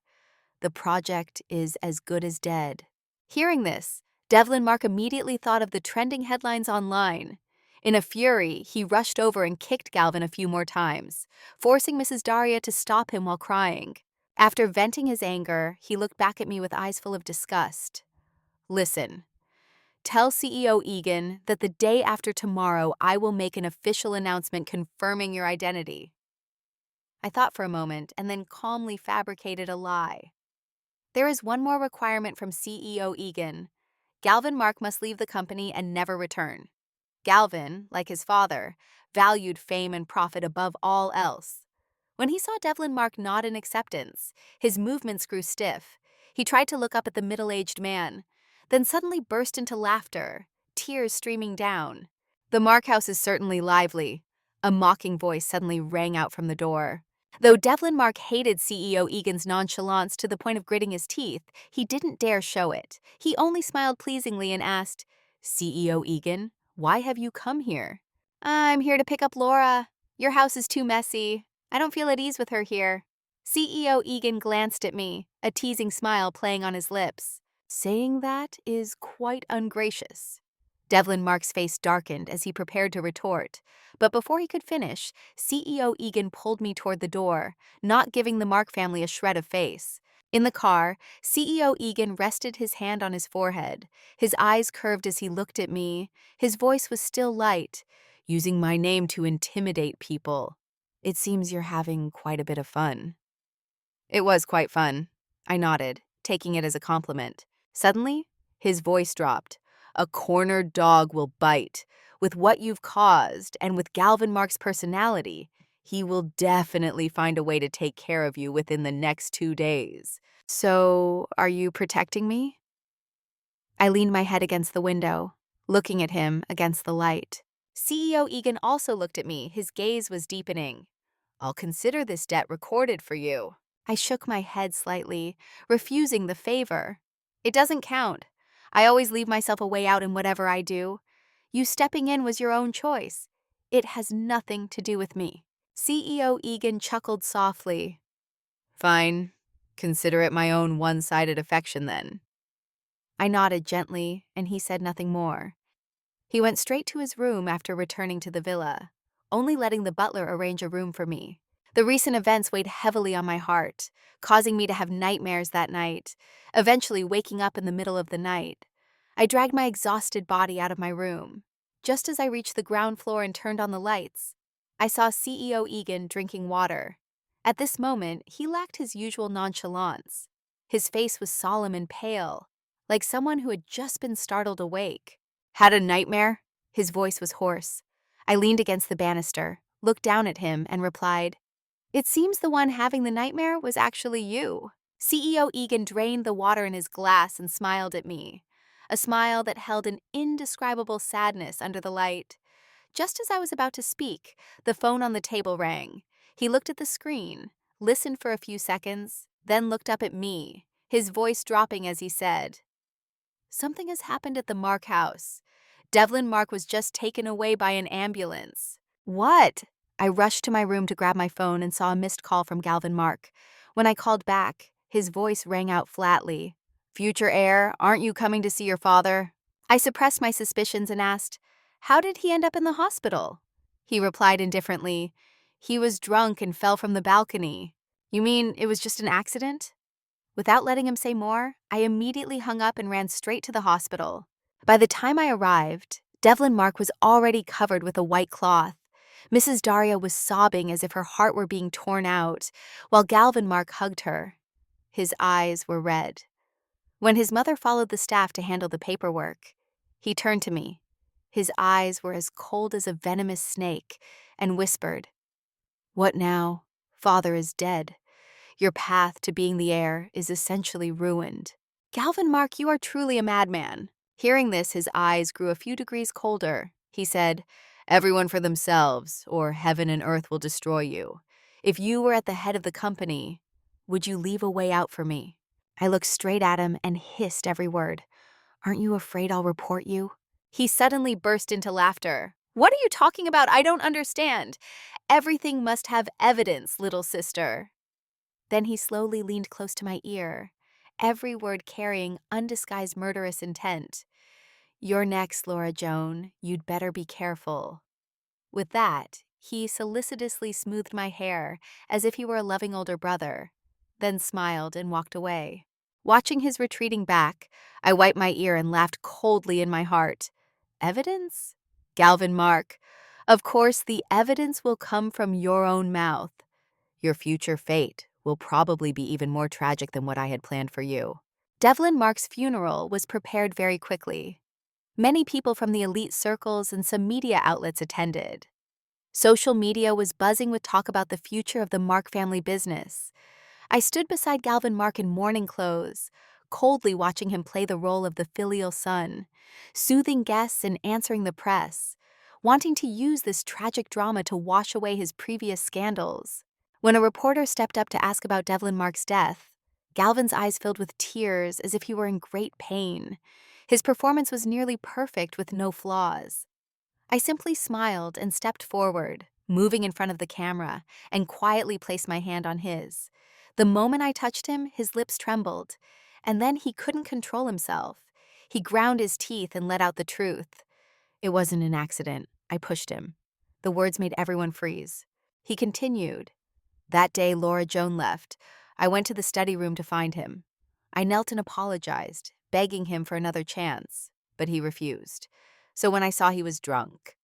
the project is as good as dead. Hearing this, Devlin Mark immediately thought of the trending headlines online. In a fury, he rushed over and kicked Galvin a few more times, forcing Mrs. Daria to stop him while crying. After venting his anger, he looked back at me with eyes full of disgust. Listen, tell CEO Egan that the day after tomorrow I will make an official announcement confirming your identity. I thought for a moment and then calmly fabricated a lie. There is one more requirement from CEO Egan. Galvin Mark must leave the company and never return. Galvin, like his father, valued fame and profit above all else. When he saw Devlin Mark nod in acceptance, his movements grew stiff. He tried to look up at the middle-aged man, then suddenly burst into laughter, tears streaming down. The Mark house is certainly lively. A mocking voice suddenly rang out from the door. Though Devlin Mark hated CEO Egan's nonchalance to the point of gritting his teeth, he didn't dare show it. He only smiled pleasingly and asked, CEO Egan, why have you come here? I'm here to pick up Laura. Your house is too messy. I don't feel at ease with her here. CEO Egan glanced at me, a teasing smile playing on his lips. Saying that is quite ungracious. Devlin Mark's face darkened as he prepared to retort, but before he could finish, CEO Egan pulled me toward the door, not giving the Mark family a shred of face. In the car, CEO Egan rested his hand on his forehead, his eyes curved as he looked at me. His voice was still light, using my name to intimidate people. It seems you're having quite a bit of fun. It was quite fun. I nodded, taking it as a compliment. Suddenly, his voice dropped. A cornered dog will bite. With what you've caused, and with Galvin Mark's personality, He will definitely find a way to take care of you within the next 2 days. So, are you protecting me? I leaned my head against the window, looking at him against the light. CEO Egan also looked at me. His gaze was deepening. I'll consider this debt recorded for you. I shook my head slightly, refusing the favor. It doesn't count. I always leave myself a way out in whatever I do. You stepping in was your own choice. It has nothing to do with me. CEO Egan chuckled softly. Fine. Consider it my own one-sided affection then. I nodded gently, and he said nothing more. He went straight to his room after returning to the villa, only letting the butler arrange a room for me. The recent events weighed heavily on my heart, causing me to have nightmares that night, eventually waking up in the middle of the night. I dragged my exhausted body out of my room. Just as I reached the ground floor and turned on the lights, I saw CEO Egan drinking water. At this moment, he lacked his usual nonchalance. His face was solemn and pale, like someone who had just been startled awake. Had a nightmare? His voice was hoarse. I leaned against the banister, looked down at him, and replied, It seems the one having the nightmare was actually you. CEO Egan drained the water in his glass and smiled at me, a smile that held an indescribable sadness under the light. Just as I was about to speak, the phone on the table rang. He looked at the screen, listened for a few seconds, then looked up at me, his voice dropping as he said, Something has happened at the Mark house. Devlin Mark was just taken away by an ambulance. What? I rushed to my room to grab my phone and saw a missed call from Galvin Mark. When I called back, his voice rang out flatly. Future heir, aren't you coming to see your father? I suppressed my suspicions and asked, How did he end up in the hospital? He replied indifferently, He was drunk and fell from the balcony. You mean it was just an accident? Without letting him say more, I immediately hung up and ran straight to the hospital. By the time I arrived, Devlin Mark was already covered with a white cloth. Mrs. Daria was sobbing as if her heart were being torn out, while Galvin Mark hugged her. His eyes were red. When his mother followed the staff to handle the paperwork, he turned to me. His eyes were as cold as a venomous snake, and whispered, What now? Father is dead. Your path to being the heir is essentially ruined. Galvin Mark, you are truly a madman. Hearing this, his eyes grew a few degrees colder. He said, Everyone for themselves, or heaven and earth will destroy you. If you were at the head of the company, would you leave a way out for me? I looked straight at him and hissed every word. Aren't you afraid I'll report you? He suddenly burst into laughter. What are you talking about? I don't understand. Everything must have evidence, little sister. Then he slowly leaned close to my ear, every word carrying undisguised murderous intent. You're next, Laura Joan. You'd better be careful. With that, he solicitously smoothed my hair as if he were a loving older brother, then smiled and walked away. Watching his retreating back, I wiped my ear and laughed coldly in my heart. Evidence? Galvin Mark. Of course, the evidence will come from your own mouth. Your future fate will probably be even more tragic than what I had planned for you. Devlin Mark's funeral was prepared very quickly. Many people from the elite circles and some media outlets attended. Social media was buzzing with talk about the future of the Mark family business. I stood beside Galvin Mark in mourning clothes, coldly watching him play the role of the filial son, soothing guests and answering the press, wanting to use this tragic drama to wash away his previous scandals. When a reporter stepped up to ask about Devlin Mark's death, Galvin's eyes filled with tears as if he were in great pain. His performance was nearly perfect with no flaws. I simply smiled and stepped forward, moving in front of the camera, and quietly placed my hand on his. The moment I touched him, his lips trembled, and then he couldn't control himself. He ground his teeth and let out the truth. It wasn't an accident. I pushed him. The words made everyone freeze. He continued. That day Laura Joan left, I went to the study room to find him. I knelt and apologized, begging him for another chance, but he refused. So when I saw he was drunk,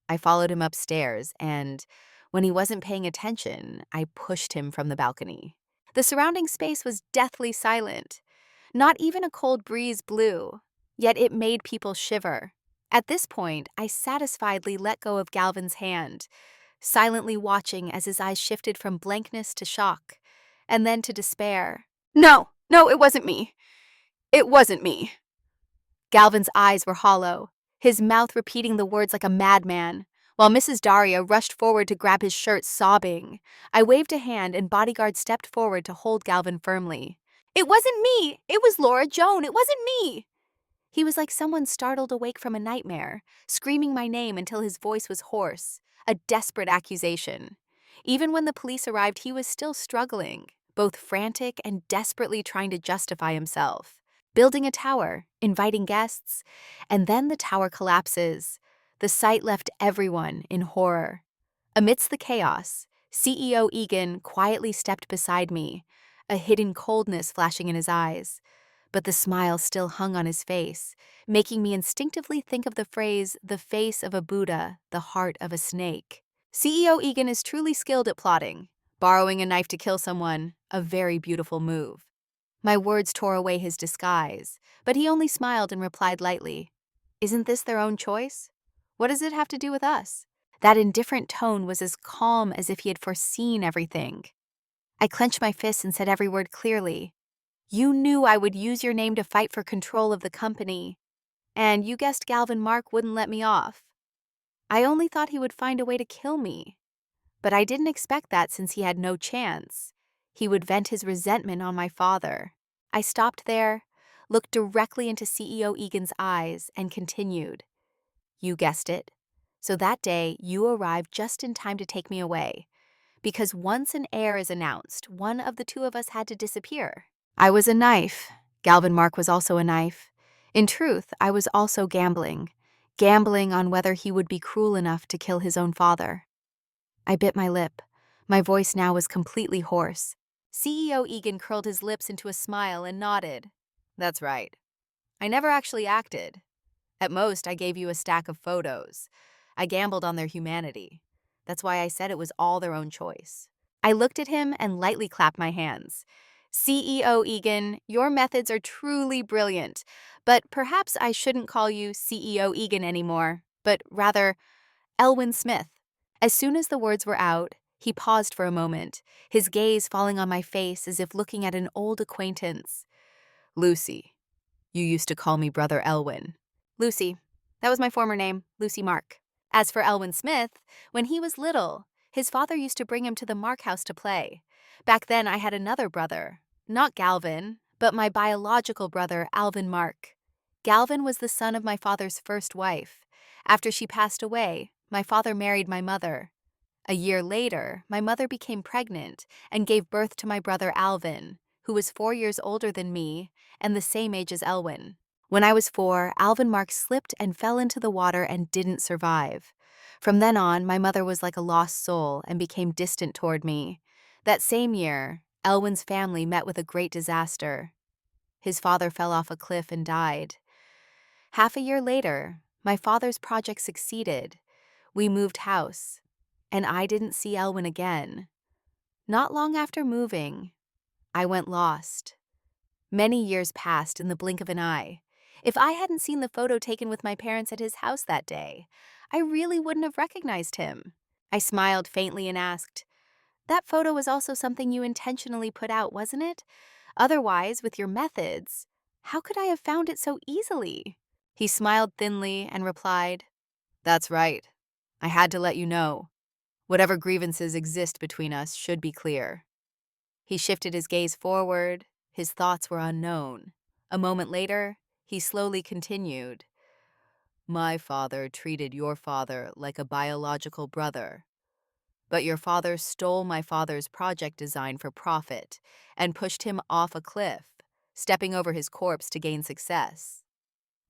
I followed him upstairs, and when he wasn't paying attention, I pushed him from the balcony. The surrounding space was deathly silent. Not even a cold breeze blew, yet it made people shiver. At this point, I satisfiedly let go of Galvin's hand, silently watching as his eyes shifted from blankness to shock, and then to despair. No, no, it wasn't me. It wasn't me. Galvin's eyes were hollow, his mouth repeating the words like a madman, while Mrs. Daria rushed forward to grab his shirt, sobbing. I waved a hand and bodyguard stepped forward to hold Galvin firmly. It wasn't me! It was Laura Joan! It wasn't me! He was like someone startled awake from a nightmare, screaming my name until his voice was hoarse, a desperate accusation. Even when the police arrived, he was still struggling, both frantic and desperately trying to justify himself. Building a tower, inviting guests, and then the tower collapses. The sight left everyone in horror. Amidst the chaos, CEO Egan quietly stepped beside me, a hidden coldness flashing in his eyes. But the smile still hung on his face, making me instinctively think of the phrase, the face of a Buddha, the heart of a snake. CEO Egan is truly skilled at plotting. Borrowing a knife to kill someone, a very beautiful move. My words tore away his disguise, but he only smiled and replied lightly, Isn't this their own choice? What does it have to do with us? That indifferent tone was as calm as if he had foreseen everything. I clenched my fists and said every word clearly. You knew I would use your name to fight for control of the company, and you guessed Galvin Mark wouldn't let me off. I only thought he would find a way to kill me, but I didn't expect that since he had no chance. He would vent his resentment on my father. I stopped there, looked directly into CEO Egan's eyes, and continued. You guessed it. So that day, you arrived just in time to take me away. Because once an heir is announced, one of the two of us had to disappear. I was a knife. Galvin Mark was also a knife. In truth, I was also gambling. Gambling on whether he would be cruel enough to kill his own father. I bit my lip. My voice now was completely hoarse. CEO Egan curled his lips into a smile and nodded. That's right. I never actually acted. At most, I gave you a stack of photos. I gambled on their humanity. That's why I said it was all their own choice. I looked at him and lightly clapped my hands. CEO Egan, your methods are truly brilliant, but perhaps I shouldn't call you CEO Egan anymore, but rather Elwyn Smith. As soon as the words were out, he paused for a moment, his gaze falling on my face as if looking at an old acquaintance. Lucy. You used to call me Brother Elwyn. Lucy. That was my former name, Lucy Mark. As for Elwyn Smith, when he was little, his father used to bring him to the Mark house to play. Back then, I had another brother. Not Galvin, but my biological brother, Alvin Mark. Galvin was the son of my father's first wife. After she passed away, my father married my mother. A year later, my mother became pregnant and gave birth to my brother Alvin, who was 4 years older than me and the same age as Elwyn. When I was 4, Alvin Mark slipped and fell into the water and didn't survive. From then on, my mother was like a lost soul and became distant toward me. That same year, Elwyn's family met with a great disaster. His father fell off a cliff and died. Half a year later, my father's project succeeded. We moved house, and I didn't see Elwyn again. Not long after moving, I went lost. Many years passed in the blink of an eye. If I hadn't seen the photo taken with my parents at his house that day, I really wouldn't have recognized him. I smiled faintly and asked, That photo was also something you intentionally put out, wasn't it? Otherwise, with your methods, how could I have found it so easily? He smiled thinly and replied, That's right. I had to let you know. Whatever grievances exist between us should be clear. He shifted his gaze forward. His thoughts were unknown. A moment later, he slowly continued. My father treated your father like a biological brother. But your father stole my father's project design for profit and pushed him off a cliff, stepping over his corpse to gain success.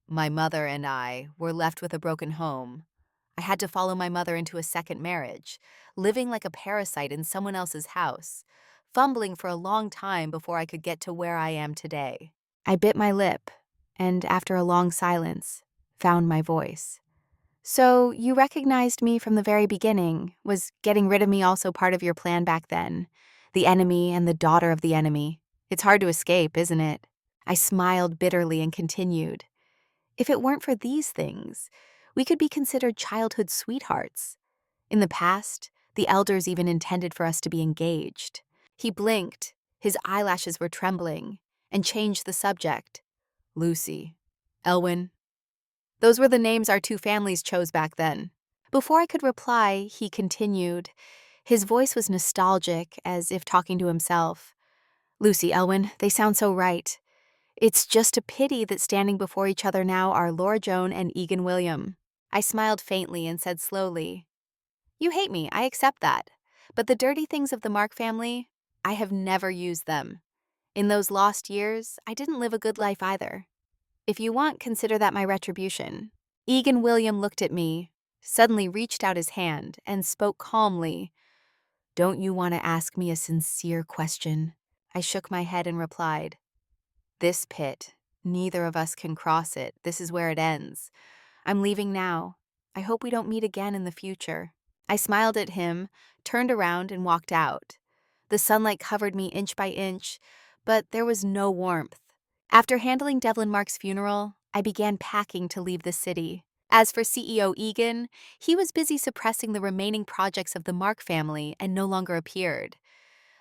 My mother and I were left with a broken home. I had to follow my mother into a second marriage, living like a parasite in someone else's house, fumbling for a long time before I could get to where I am today. I bit my lip, and after a long silence, found my voice. So you recognized me from the very beginning. Was getting rid of me also part of your plan back then? The enemy and the daughter of the enemy. It's hard to escape, isn't it? I smiled bitterly and continued. If it weren't for these things, we could be considered childhood sweethearts. In the past, The elders even intended for us to be engaged. He blinked, his eyelashes were trembling, and changed the subject. Lucy. Elwyn. Those were the names our two families chose back then. Before I could reply, he continued. His voice was nostalgic, as if talking to himself. Lucy, Elwyn, they sound so right. It's just a pity that standing before each other now are Laura Joan and Egan William. I smiled faintly and said slowly, You hate me, I accept that. But the dirty things of the Mark family, I have never used them. In those lost years, I didn't live a good life either. If you want, consider that my retribution. Egan William looked at me, suddenly reached out his hand, and spoke calmly. Don't you want to ask me a sincere question? I shook my head and replied, This pit, neither of us can cross it. This is where it ends. I'm leaving now. I hope we don't meet again in the future. I smiled at him, turned around, and walked out. The sunlight covered me inch by inch, but there was no warmth. After handling Devlin Mark's funeral, I began packing to leave the city. As for CEO Egan, he was busy suppressing the remaining projects of the Mark family and no longer appeared.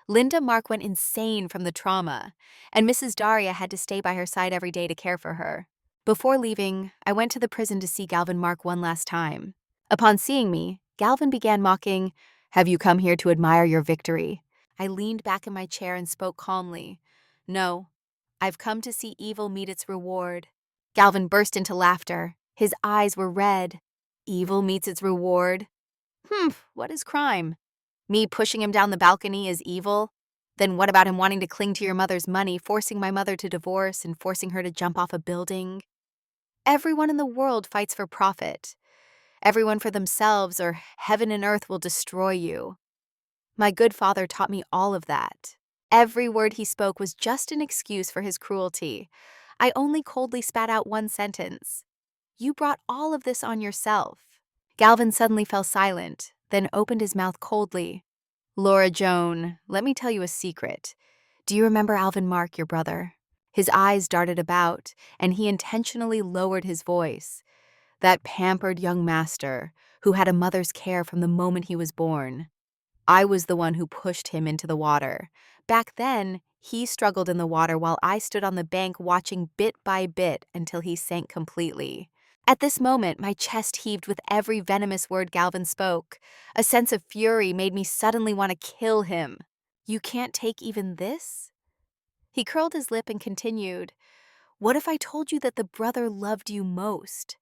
Linda Mark went insane from the trauma, and Mrs. Daria had to stay by her side every day to care for her. Before leaving, I went to the prison to see Galvin Mark one last time. Upon seeing me, Galvin began mocking, Have you come here to admire your victory? I leaned back in my chair and spoke calmly. No, I've come to see evil meet its reward. Galvin burst into laughter. His eyes were red. Evil meets its reward? What is crime? Me pushing him down the balcony is evil? Then what about him wanting to cling to your mother's money, forcing my mother to divorce, and forcing her to jump off a building? Everyone in the world fights for profit. Everyone for themselves, or heaven and earth will destroy you. My good father taught me all of that. Every word he spoke was just an excuse for his cruelty. I only coldly spat out one sentence. You brought all of this on yourself. Galvin suddenly fell silent, then opened his mouth coldly. Laura Joan, let me tell you a secret. Do you remember Alvin Mark, your brother? His eyes darted about, and he intentionally lowered his voice. That pampered young master, who had a mother's care from the moment he was born. I was the one who pushed him into the water. Back then, he struggled in the water while I stood on the bank watching bit by bit until he sank completely. At this moment, my chest heaved with every venomous word Galvin spoke. A sense of fury made me suddenly want to kill him. You can't take even this? He curled his lip and continued, What if I told you that the brother loved you most?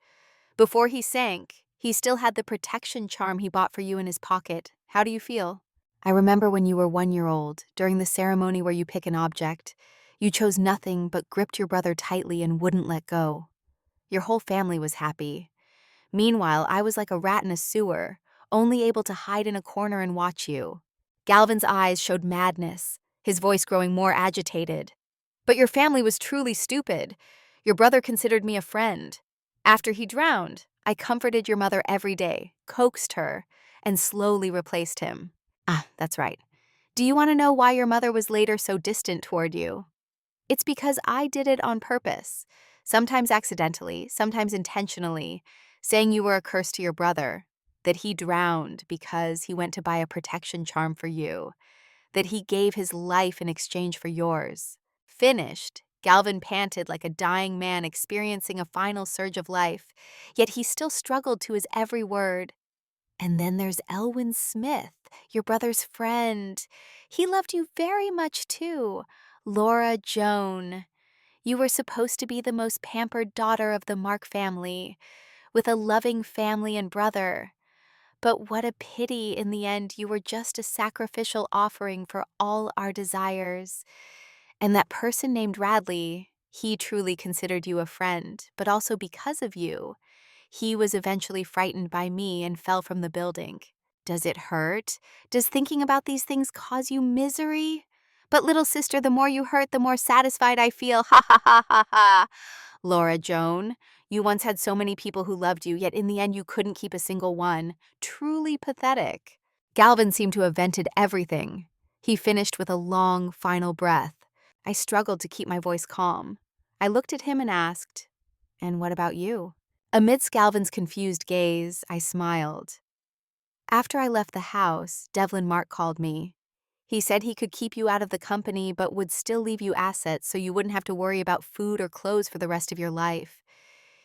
Before he sank, he still had the protection charm he bought for you in his pocket. How do you feel? I remember when you were 1 year old, during the ceremony where you pick an object. You chose nothing but gripped your brother tightly and wouldn't let go. Your whole family was happy. Meanwhile, I was like a rat in a sewer, only able to hide in a corner and watch you. Galvin's eyes showed madness, his voice growing more agitated. But your family was truly stupid. Your brother considered me a friend. After he drowned, I comforted your mother every day, coaxed her, and slowly replaced him. That's right. Do you want to know why your mother was later so distant toward you? It's because I did it on purpose, sometimes accidentally, sometimes intentionally, saying you were a curse to your brother, that he drowned because he went to buy a protection charm for you, that he gave his life in exchange for yours. Finished, Galvin panted like a dying man experiencing a final surge of life, yet he still struggled to his every word. And then there's Elwyn Smith, your brother's friend. He loved you very much too. Laura Joan. You were supposed to be the most pampered daughter of the Mark family, with a loving family and brother. But what a pity, in the end, you were just a sacrificial offering for all our desires. And that person named Radley, he truly considered you a friend, but also because of you. He was eventually frightened by me and fell from the building. Does it hurt? Does thinking about these things cause you misery? But little sister, the more you hurt, the more satisfied I feel. Ha ha ha ha ha. Laura Joan, you once had so many people who loved you, yet in the end you couldn't keep a single one. Truly pathetic. Galvin seemed to have vented everything. He finished with a long, final breath. I struggled to keep my voice calm. I looked at him and asked, And what about you? Amidst Galvin's confused gaze, I smiled. After I left the house, Devlin Mark called me. He said he could keep you out of the company but would still leave you assets so you wouldn't have to worry about food or clothes for the rest of your life.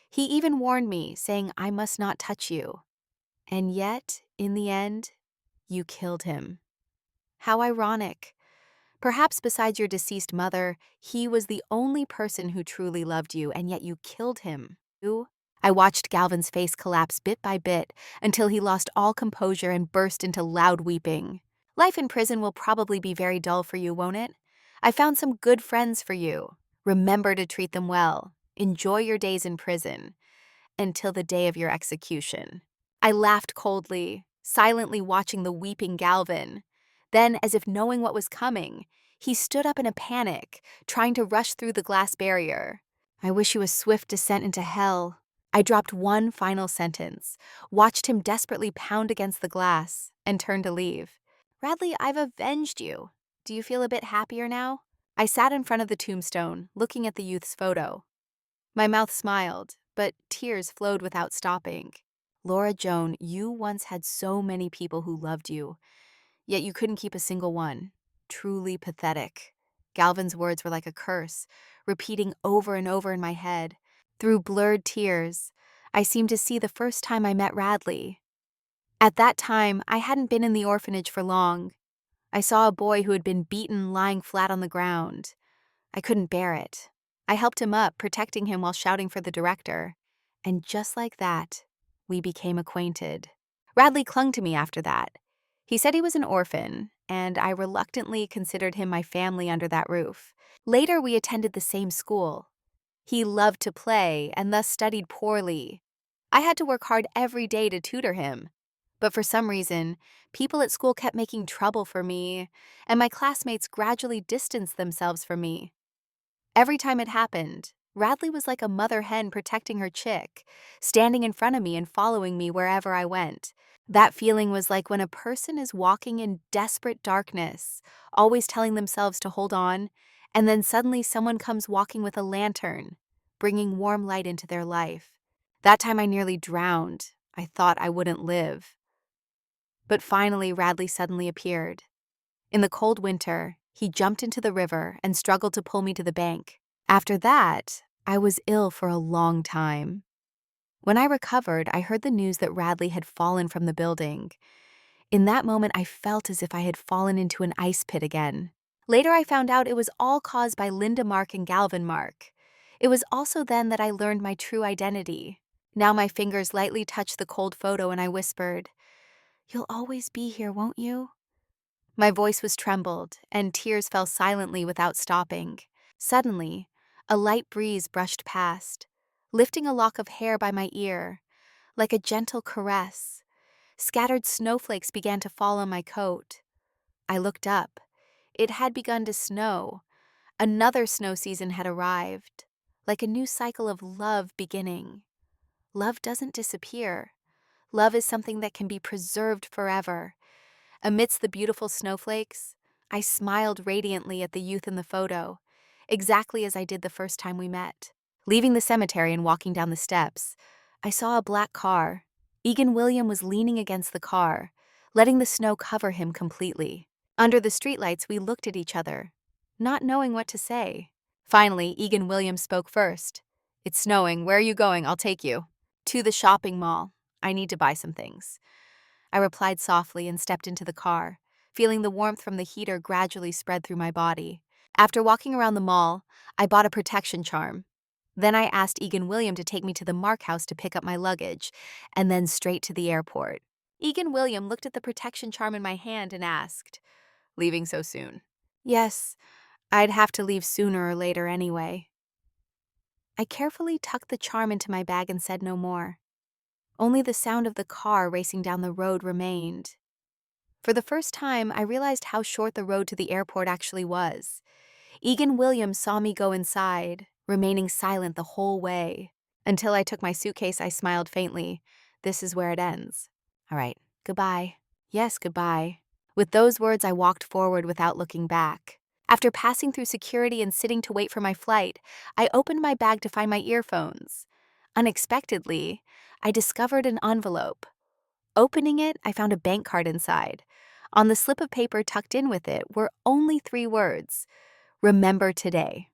He even warned me, saying I must not touch you. And yet, in the end, you killed him. How ironic. Perhaps besides your deceased mother, he was the only person who truly loved you, and yet you killed him. I watched Galvin's face collapse bit by bit until he lost all composure and burst into loud weeping. Life in prison will probably be very dull for you, won't it? I found some good friends for you. Remember to treat them well. Enjoy your days in prison until the day of your execution. I laughed coldly, silently watching the weeping Galvin. Then, as if knowing what was coming, he stood up in a panic, trying to rush through the glass barrier. I wish you a swift descent into hell. I dropped one final sentence, watched him desperately pound against the glass, and turned to leave. Radley, I've avenged you. Do you feel a bit happier now? I sat in front of the tombstone, looking at the youth's photo. My mouth smiled, but tears flowed without stopping. Laura Joan, you once had so many people who loved you, yet you couldn't keep a single one. Truly pathetic. Galvin's words were like a curse, repeating over and over in my head. Through blurred tears, I seemed to see the first time I met Radley. At that time, I hadn't been in the orphanage for long. I saw a boy who had been beaten lying flat on the ground. I couldn't bear it. I helped him up, protecting him while shouting for the director. And just like that, we became acquainted. Radley clung to me after that. He said he was an orphan, and I reluctantly considered him my family under that roof. Later, we attended the same school. He loved to play and thus studied poorly. I had to work hard every day to tutor him. But for some reason, people at school kept making trouble for me, and my classmates gradually distanced themselves from me. Every time it happened, Radley was like a mother hen protecting her chick, standing in front of me and following me wherever I went. That feeling was like when a person is walking in desperate darkness, always telling themselves to hold on, and then suddenly someone comes walking with a lantern, bringing warm light into their life. That time I nearly drowned. I thought I wouldn't live. But finally, Radley suddenly appeared. In the cold winter, he jumped into the river and struggled to pull me to the bank. After that, I was ill for a long time. When I recovered, I heard the news that Radley had fallen from the building. In that moment, I felt as if I had fallen into an ice pit again. Later, I found out it was all caused by Linda Mark and Galvin Mark. It was also then that I learned my true identity. Now my fingers lightly touched the cold photo and I whispered, "You'll always be here, won't you?" My voice was trembled, and tears fell silently without stopping. Suddenly, a light breeze brushed past, lifting a lock of hair by my ear, like a gentle caress. Scattered snowflakes began to fall on my coat. I looked up. It had begun to snow. Another snow season had arrived, like a new cycle of love beginning. Love doesn't disappear. Love is something that can be preserved forever. Amidst the beautiful snowflakes, I smiled radiantly at the youth in the photo, exactly as I did the first time we met. Leaving the cemetery and walking down the steps, I saw a black car. Egan William was leaning against the car, letting the snow cover him completely. Under the streetlights, we looked at each other, not knowing what to say. Finally, Egan William spoke first. "It's snowing. Where are you going? I'll take you." "To the shopping mall. I need to buy some things." I replied softly and stepped into the car, feeling the warmth from the heater gradually spread through my body. After walking around the mall, I bought a protection charm. Then I asked Egan William to take me to the Mark house to pick up my luggage, and then straight to the airport. Egan William looked at the protection charm in my hand and asked, "Leaving so soon?" "Yes, I'd have to leave sooner or later anyway." I carefully tucked the charm into my bag and said no more. Only the sound of the car racing down the road remained. For the first time, I realized how short the road to the airport actually was. Egan Williams saw me go inside, remaining silent the whole way. Until I took my suitcase, I smiled faintly. "This is where it ends. All right, goodbye." "Yes, goodbye." With those words, I walked forward without looking back. After passing through security and sitting to wait for my flight, I opened my bag to find my earphones. Unexpectedly, I discovered an envelope. Opening it, I found a bank card inside. On the slip of paper tucked in with it were only 3 words: "Remember today."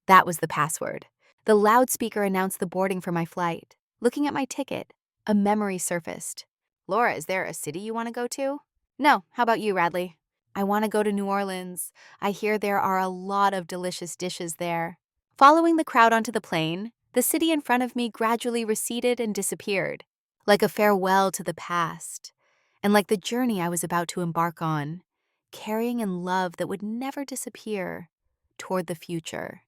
That was the password. The loudspeaker announced the boarding for my flight. Looking at my ticket, a memory surfaced. "Laura, is there a city you want to go to?" "No, how about you, Radley?" "I want to go to New Orleans. I hear there are a lot of delicious dishes there." Following the crowd onto the plane, the city in front of me gradually receded and disappeared, like a farewell to the past, and like the journey I was about to embark on, carrying in love that would never disappear toward the future.